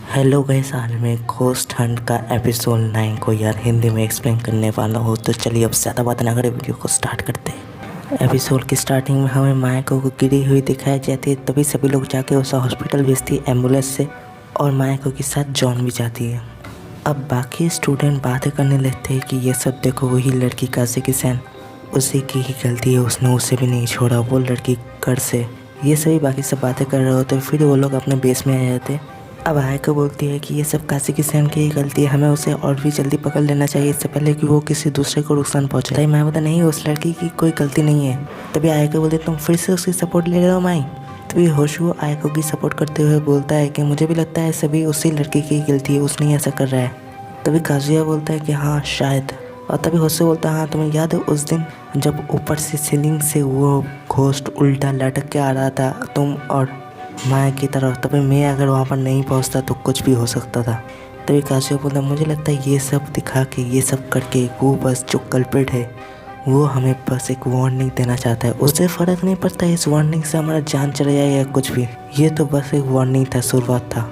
Hello guys, आज मैं ghost Hunt का एपिसोड 9 को यार हिंदी में एक्सप्लेन करने वाला हूँ। तो चलिए अब ज़्यादा बात ना करें, वीडियो को स्टार्ट करते हैं। एपिसोड की स्टार्टिंग में हमें माया को गिरी हुई दिखाई जाती है, तभी सभी लोग जाके उसे हॉस्पिटल भेजती है एम्बुलेंस से, और माया को के साथ जॉन भी जाती है। अब बाकी स्टूडेंट बातें करने लगते हैं कि ये सब देखो वही लड़की काजी की सैन, उसी की ही गलती है, उसने उसे भी नहीं छोड़ा, वो लड़की कर से। ये सभी बाकी सब बातें कर रहे होते हैं। फिर वो लोग अपने बेस में आ जाते हैं। अब आयको बोलती है कि ये सब काजी की सैन की ही गलती है, हमें उसे और भी जल्दी पकड़ लेना चाहिए इससे पहले कि वो किसी दूसरे को नुकसान पहुंचे। तभी मैं बोलता नहीं, उस लड़की की कोई गलती नहीं है। तभी आयको बोलती तुम फिर से उसकी सपोर्ट ले रहे हो माई। तभी होशु आयको की सपोर्ट करते हुए बोलता है कि मुझे भी लगता है सभी उसी लड़की की गलती है, उसने ऐसा कर रहा है। तभी काजुया बोलता है कि हाँ शायद। और तभी होशु बोलता है हाँ तुम्हें याद है उस दिन जब ऊपर से सीलिंग से वो घोस्ट उल्टा लटक के आ रहा था तुम और माया की तरफ, तभी मैं अगर वहाँ पर नहीं पहुँचता तो कुछ भी हो सकता था। तभी काजुया बोलता मुझे लगता है ये सब दिखा के, ये सब करके वो बस जो कल्प्रिट है वो हमें बस एक वार्निंग देना चाहता है। उससे फ़र्क नहीं पड़ता इस वार्निंग से हमारा जान चला जाए या कुछ भी, ये तो बस एक वार्निंग था, शुरुआत था।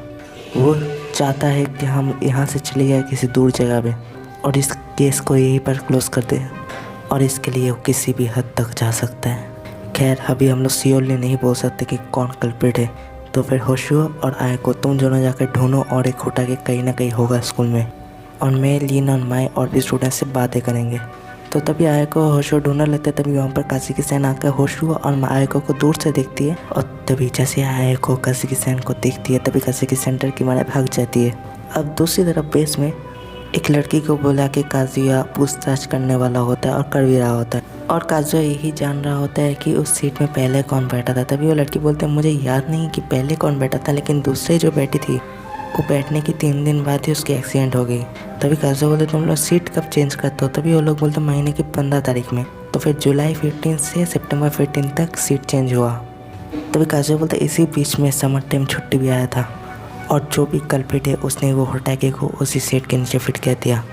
वो चाहता है कि हम यहाँ से चले जाए किसी दूर जगह पे और इस केस को यहीं पर क्लोज कर दें, और इसके लिए वो किसी भी हद तक जा सकता है। खैर अभी हम लोग श्योरली नहीं बोल सकते कि कौन कल्प्रिट है। तो फिर होशु और आयको तुम दोनों जाकर ढूंढो और एक उठा के कहीं ना कहीं होगा स्कूल में, और मैं लीन और माई और भी स्टूडेंट से बातें करेंगे। तो तभी आयको और होशु ढूंढने लगते, तभी वहाँ पर काजी की सैन आकर होशु और आयको को दूर से देखती है, और तभी जैसे आयको काजी की सैन को देखती है तभी काजी की सेंटर की मारे भाग जाती है। अब दूसरी तरफ बेस में एक लड़की को बुला के काजुया पूछताछ करने वाला होता है और कर भी रहा होता है, और काजुया यही जान रहा होता है कि उस सीट में पहले कौन बैठा था। तभी वो लड़की बोलते हैं मुझे याद नहीं कि पहले कौन बैठा था, लेकिन दूसरे जो बैठी थी वो बैठने की 3 दिन बाद ही उसकी एक्सीडेंट हो गई। तभी काजुया बोलते तुम लोग सीट कब चेंज करते हो। तभी वो लोग बोलते महीने की 15 तारीख में। तो फिर जुलाई 15 से सितंबर 15 तक सीट चेंज हुआ। तभी काजुया बोलते इसी बीच में समर टाइम छुट्टी भी आया था, और जो भी कल्प्रिट है उसने वो हटाके को उसी सेट के नीचे फिट कर दिया।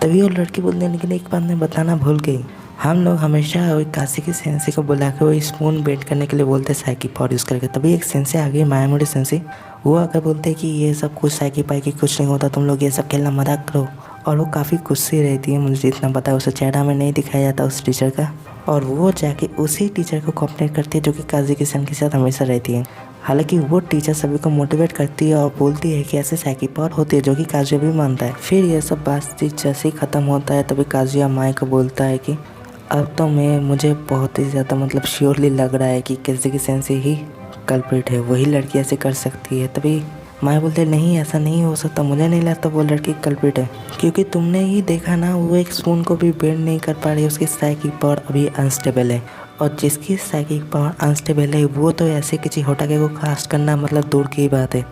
तभी वो लड़की बोलने लेकिन एक बात मैं बताना भूल गई, हम लोग हमेशा काशी की सेंसी को बुला के वो स्पून बेंड करने के लिए बोलते साइकी पावर यूज़ करके। तभी एक सेंसी आ गई मायामोरी सेंसी, वो आकर बोलते कि ये सब कुछ साइकी पाई की कुछ नहीं होता, तुम लोग ये सब खेलना मजाक करो। और वो काफ़ी गुस्से रहती है, मुझे जितना पता है उसे चेहरा में नहीं दिखाया जाता उस टीचर का, और वो जाके उसी टीचर को कॉम्प्लेन करती है जो कि काजी की सन के साथ हमेशा रहती है। हालांकि वो टीचर सभी को मोटिवेट करती है और बोलती है कि ऐसे साइकी पावर होती है, जो कि काजुया भी मानता है। फिर ये सब बातचीत जैसे ही ख़त्म होता है तभी काजुया माई को बोलता है कि अब तो मुझे बहुत ही ज़्यादा श्योरली लग रहा है कि किसी की सेंस ही कल्प्रिट है, वही लड़की ऐसे कर सकती है। तभी माई बोलते नहीं ऐसा नहीं हो सकता, मुझे नहीं लगता वो लड़की कल्प्रिट है, क्योंकि तुमने ही देखा ना वो एक स्पून को भी बेंड नहीं कर पा रही, उसकी साइकिक पावर अभी अनस्टेबल है, और जिसकी साइकिक पावर अनस्टेबल है वो तो ऐसे किसी होटाके को कास्ट करना दूर की बात है।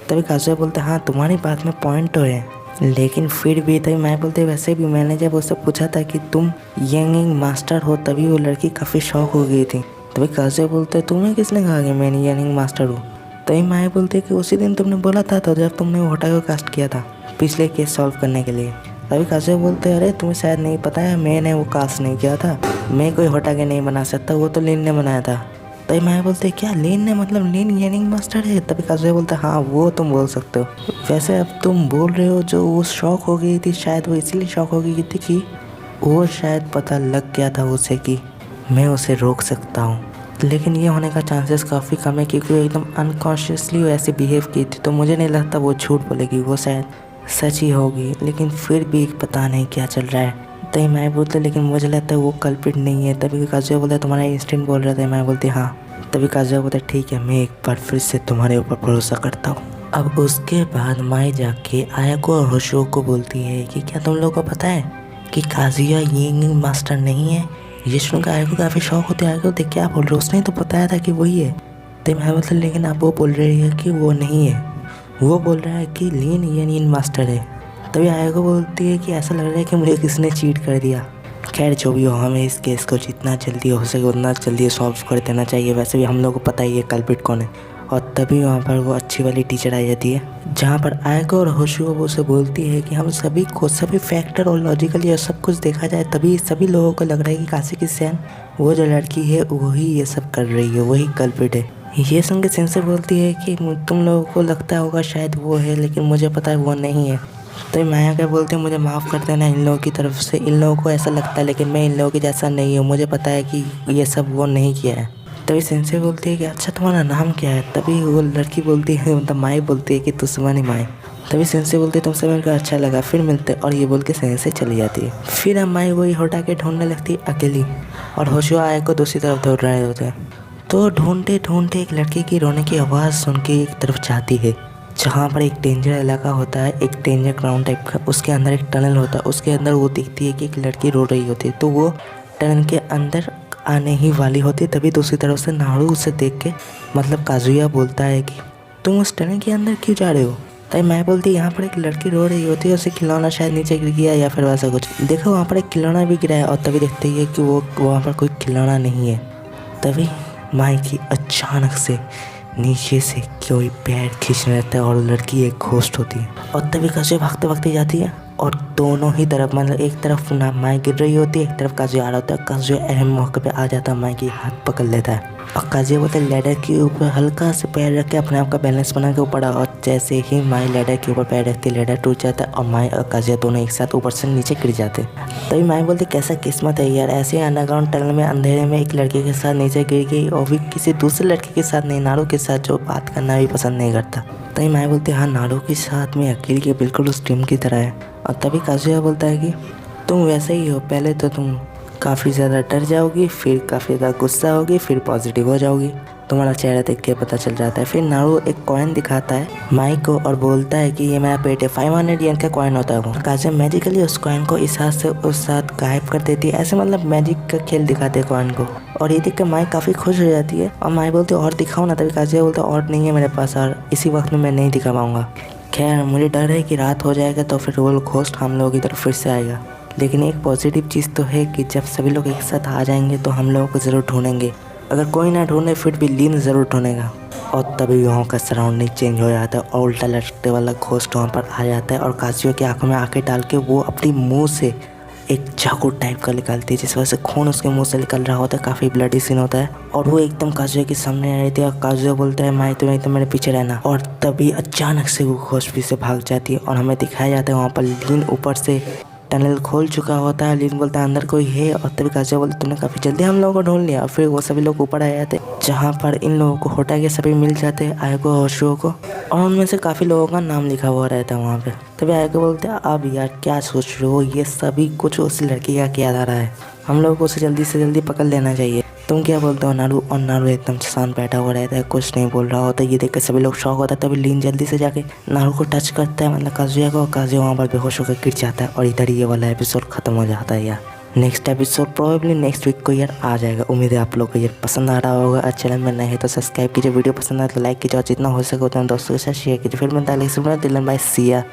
तभी काजुया बोलते हाँ तुम्हारी बात में पॉइंट तो है, लेकिन फिर भी। तभी मैं बोलते वैसे भी मैंने जब उससे पूछा था कि तुम यंग मास्टर हो, तभी वो लड़की काफ़ी शौक हो गई थी। तभी काजुया बोलते तुम्हें किसने कहा कि मैं यंग मास्टर हूँ। तभी मैं बोलते कि उसी दिन तुमने बोला था तो जब तुमने वो होटाके को कास्ट किया था पिछले केस सॉल्व करने के लिए। तभी काजुया बोलते अरे तुम्हें शायद नहीं पता है, मैंने वो कास्ट नहीं किया था, मैं कोई होटाके नहीं बना सकता, वो तो लीन ने बनाया था। तभी मैं बोलते क्या लीन ने लीन यंग मास्टर है। तभी काजुया बोलता हाँ वो तुम बोल सकते हो। वैसे अब तुम बोल रहे हो जो वो शौक हो गई थी, शायद वो इसीलिए शौक हो गई थी कि वो शायद पता लग गया था उसे कि मैं उसे रोक सकता हूँ, लेकिन ये होने का चांसेस काफ़ी कम है क्योंकि वो एकदम अनकॉन्शियसली ऐसे बिहेव की थी। तो मुझे नहीं लगता वो झूठ बोलेगी, वो शायद सच ही होगी, लेकिन फिर भी पता नहीं क्या चल रहा है। तभी मैं बोलते लेकिन मुझे लगता है वो कल्प्रिट नहीं है। तभी काजुया बोलता तुम्हारा इंस्टिंक्ट बोल रहा था। मैं बोलती हाँ। तभी काजुया बोलता ठीक है, मैं एक बार फिर से तुम्हारे ऊपर भरोसा करता हूँ। अब उसके बाद माई जाके आयको और होशु को बोलती है कि क्या तुम लोगों को पता है कि काजुया यंग मास्टर नहीं है। ये सुनकर आयको काफ़ी शौक होती है। आयको देख क्या बोल रहे हो, उसने तो बताया था कि वही है। तो मैं लेकिन अब वो बोल रही है कि वो नहीं है, वो बोल रहा है कि लीन यंग मास्टर है। तभी आयको बोलती है कि ऐसा लग रहा है कि मुझे किसी ने चीट कर दिया। खैर जो भी हो, हमें इस केस को जितना जल्दी हो सके उतना जल्दी सॉल्व कर देना चाहिए। वैसे भी हम लोग को पता ही है कल्प्रिट कौन है। और तभी वहाँ पर वो अच्छी वाली टीचर आ जाती है, जहाँ पर आयको और होशु वो उसे बोलती है कि हम सभी को सभी फैक्टर और लॉजिकली और सब कुछ देखा जाए तभी सभी लोगों को लग रहा है कि काशी की सैन वो जो लड़की है वही ये सब कर रही है, वही कल्प्रिट है। ये सुन के सेंसे बोलती है कि तुम लोगों को लगता होगा शायद वो है, लेकिन मुझे पता है वो नहीं है। तो माया क्या बोलते हैं, मुझे माफ़ कर देना इन लोगों की तरफ से, इन लोगों को ऐसा लगता है लेकिन मैं इन लोगों के जैसा नहीं हूँ, मुझे पता है कि ये सब वो नहीं किया है। तभी सेंसे बोलती है कि अच्छा तुम्हारा नाम क्या है। तभी वो लड़की बोलती है, मतलब माई बोलती है कि तुस्वानी माई। तभी सेंसे बोलते हैं तुमसे मिलकर अच्छा लगा, फिर मिलते, और ये बोल के सेंसे चली जाती है। फिर अब माई वही हटा के ढूंढने लगती है अकेली, और होशो आए को दूसरी तरफ दौड़ रहे होते हैं। तो ढूंढते ढूंढते एक लड़के की रोने की आवाज़ सुन के एक तरफ जाती है, जहाँ पर एक डेंजर इलाका होता है, एक डेंजर ग्राउंड टाइप का, उसके अंदर एक टनल होता है। उसके अंदर वो देखती है कि एक लड़की रो रही होती है, तो वो टनल के अंदर आने ही वाली होती है। तभी दूसरी तरफ से नारू उसे देख के, मतलब काजुया बोलता है कि तुम उस टनल के अंदर क्यों जा रहे हो। तभी मैं बोलती है यहाँ पर एक लड़की रो रही होती है, उसे खिलौना शायद नीचे गिर गया या फिर वैसा कुछ। देखो वहाँ पर एक खिलौना भी गिरा है, और तभी देखते ही है कि वो वहाँ पर कोई खिलौना नहीं है। तभी माई की अचानक से नीचे से कोई पैर खींचने लगता है, और लड़की एक घोस्ट होती है। और तभी काजुया भागते भागते जाती है, और दोनों ही तरफ, मतलब एक तरफ ना माई गिर रही होती है, एक तरफ काजुया आ रहा होता है। काजुया अहम मौके पे आ जाता है, माई की हाथ पकड़ लेता है, और काजुया बोलता है लैडर के ऊपर हल्का से पैर रख के अपने आप का बैलेंस बना के ऊपर आ। और जैसे ही माई लैडर के ऊपर पैर रखती है, लैडर टूट जाता है, और माई और काजुया दोनों एक साथ ऊपर से नीचे गिर जाते हैं। तभी माई बोलती कैसा किस्मत है यार, ऐसे अंडरग्राउंड टनल में अंधेरे में एक लड़के के साथ नीचे गिर गई, और भी किसी दूसरे लड़के के साथ नहीं, नारू के साथ, जो बात करना भी पसंद नहीं करता। तभी माई बोलती है हाँ, नारू के साथ में अकेले के बिल्कुल उस टीम की तरह है। और तभी काजुया बोलता है कि तुम वैसे ही हो, पहले तो तुम काफ़ी ज़्यादा डर जाओगी, फिर काफ़ी ज़्यादा गुस्सा होगी, फिर पॉजिटिव हो जाओगी, तुम्हारा चेहरा देख के पता चल जाता है। फिर नारू एक कॉइन दिखाता है माई को, और बोलता है कि ये मेरा पेट है। 500 येन का कॉइन होता है वो। काजुया मैजिकली उस कॉइन को इस हाथ से उस हाथ गायब कर देती है, ऐसे मतलब मैजिक का खेल दिखाते हैं कॉइन को। और ये देख कर माई काफ़ी खुश हो जाती है, और माई बोलती है और दिखाओ ना। तभी काजुया बोलता है और नहीं है मेरे पास, और इसी वक्त में मैं नहीं दिखा पाऊँगा। खैर मुझे डर है कि रात हो जाएगा तो फिर वो घोस्ट हम लोगों की तरफ फिर से आएगा, लेकिन एक पॉजिटिव चीज़ तो है कि जब सभी लोग एक साथ आ जाएंगे तो हम लोगों को ज़रूर ढूंढेंगे। अगर कोई ना ढूंढे फिर भी लीन ज़रूर ढूंढेगा। और तभी वहाँ का सराउंडिंग चेंज हो जाता है, और उल्टा लटकते वाला घोस्ट वहाँ पर आ जाता है, और काजुया की आंखों में आंखें डाल के वो अपनी मुंह से एक चाकू टाइप का निकालती है, जिस वजह से खून उसके मुंह से निकल रहा होता है, काफ़ी ब्लडी सीन होता है। और वो एकदम काजुया के सामने आ रही थी, और काजुया बोलता है माई तुम्हें एकदम मेरे पीछे रहना। और तभी अचानक से वो घोस्ट भी से भाग जाती है, और हमें दिखाया जाता है वहाँ पर लीन ऊपर से टनल खोल चुका होता है। लीन बोलता है अंदर कोई है, और तभी काजुया बोलता तुमने काफ़ी जल्दी हम लोगों को ढूंढ लिया। और फिर वो सभी लोग ऊपर आ जाते, जहाँ पर इन लोगों को होटा के सभी मिल जाते हैं, आयको और होशुओ को, और उनमें से काफ़ी लोगों का नाम लिखा हुआ रहता है वहाँ पे। तभी आयको बोलते हैं अब यार क्या सोच रहे हो, ये सभी कुछ उस लड़की का किया जा रहा है, हम लोग को उसे जल्दी से जल्दी पकड़ लेना चाहिए। तुम क्या बोलते हो नारू। और नारू एकदम शांत बैठा हुआ रहता है, कुछ नहीं बोल रहा होता। ये देख कर सभी लोग शॉक होता है। तभी लीन जल्दी से जाके नारू को टच करता है, मतलब काजुया को। काजुया वहाँ पर बेहोश होकर गिर जाता है, और इधर ये वाला एपिसोड खत्म हो जाता है यार। Next episode probably next week को यार आ जाएगा। उम्मीद है आप लोग को ये पसंद आ रहा होगा। और चैनल में नए हैं तो सब्सक्राइब कीजिए, वीडियो पसंद आए तो लाइक कीजिए, और जितना हो सके उतना दोस्तों के साथ शेयर कीजिए। फिर मिलता है दिलन बाय, सिया।